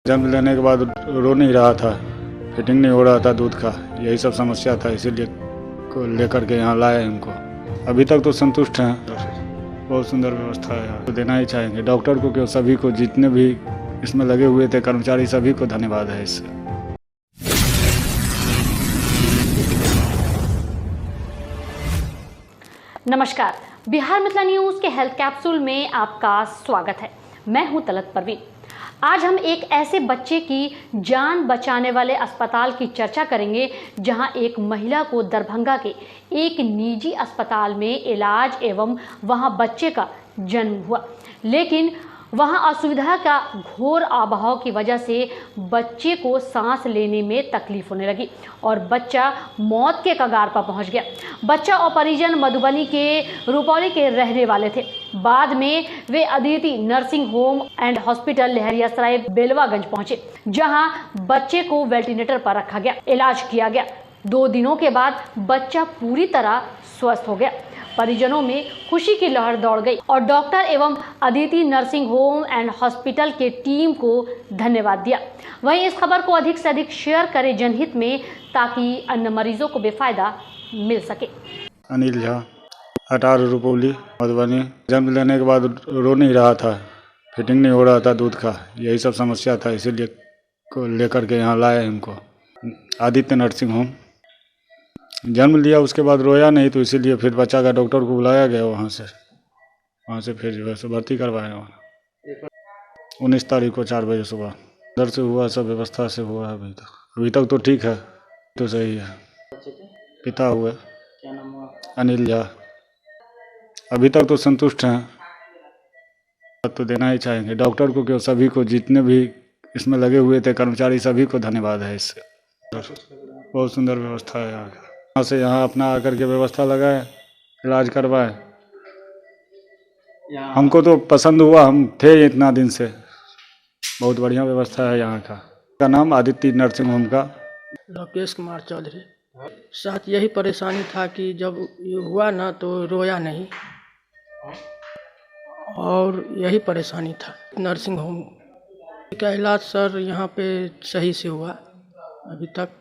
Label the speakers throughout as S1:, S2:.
S1: जन्म लेने के बाद रो नहीं रहा था, फिटिंग नहीं हो रहा था दूध का, यही सब समस्या था, इसीलिए को लेकर के यहाँ लाए इनको। अभी तक तो संतुष्ट हैं, बहुत सुंदर व्यवस्था है यहाँ तो देना ही चाहेंगे डॉक्टर को, कि सभी को, जितने भी इसमें लगे हुए थे कर्मचारी, सभी को धन्यवाद है इससे।
S2: नमस्कार, बिहार मिथिला न्यूज के हेल्थ कैप्सूल में आपका स्वागत है। मैं हूं तलत परवीन। आज हम एक ऐसे बच्चे की जान बचाने वाले अस्पताल की चर्चा करेंगे जहां एक महिला को दरभंगा के एक निजी अस्पताल में इलाज एवं वहां बच्चे का जन्म हुआ, लेकिन वहां असुविधा का घोर अभाव की वजह से बच्चे को सांस लेने में तकलीफ होने लगी और बच्चा मौत के कगार पर पहुंच गया। बच्चा और परिजन मधुबनी के रुपौली के रहने वाले थे। बाद में वे Aditi nursing home and hospital Laheriasarai Belwaganj पहुंचे, जहां बच्चे को वेंटिलेटर पर रखा गया, इलाज किया गया। 2 दिनों के बाद बच्चा पूरी तरह स्वस्थ हो गया। परिजनों में खुशी की लहर दौड़ गई और डॉक्टर एवं Aditi nursing home and hospital के टीम को धन्यवाद दिया। वहीं इस खबर को अधिक से अधिक शेयर करें जनहित में, ताकि अन्य मरीजों को बेफायदा मिल सके।
S1: अनिल झा, 18 रुपौली मधुबनी। जन्म लेने के बाद रो नहीं रहा था, फिटिंग नहीं हो रहा था दूध का, यही सब समस्या था, इसीलिए को लेकर के यहाँ लाए इनको। आदित्य नर्सिंग होम जन्म लिया, उसके बाद रोया नहीं, तो इसीलिए फिर बच्चा का डॉक्टर को बुलाया गया, वहाँ से फिर जो है सो भर्ती करवाया वहाँ 19 तारीख को 4 बजे सुबह। इधर से हुआ, सब व्यवस्था से हुआ। अभी तक तो ठीक है, तो सही है। पिता हुए अनिल झा। अभी तक तो संतुष्ट हैं, तो देना ही चाहेंगे डॉक्टर को, कि सभी को, जितने भी इसमें लगे हुए थे कर्मचारी, सभी को धन्यवाद है इससे। बहुत सुंदर व्यवस्था है यहाँ से, यहाँ अपना आकर के व्यवस्था लगाए, इलाज करवाए। हमको तो पसंद हुआ, हम थे इतना दिन से। बहुत बढ़िया व्यवस्था है यहाँ का नाम आदित्य नर्सिंग होम का।
S3: राकेश कुमार चौधरी। साथ यही परेशानी था कि जब ये हुआ ना तो रोया नहीं, और यही परेशानी था। नर्सिंग होम का इलाज सर यहाँ पे सही से हुआ, अभी तक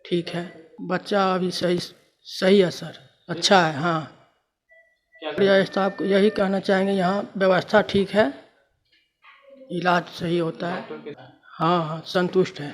S3: ठीक है। बच्चा अभी सही है सर, अच्छा है। हाँ, स्टाफ को यही कहना चाहेंगे, यहाँ व्यवस्था ठीक है, इलाज सही होता है। हाँ, संतुष्ट है।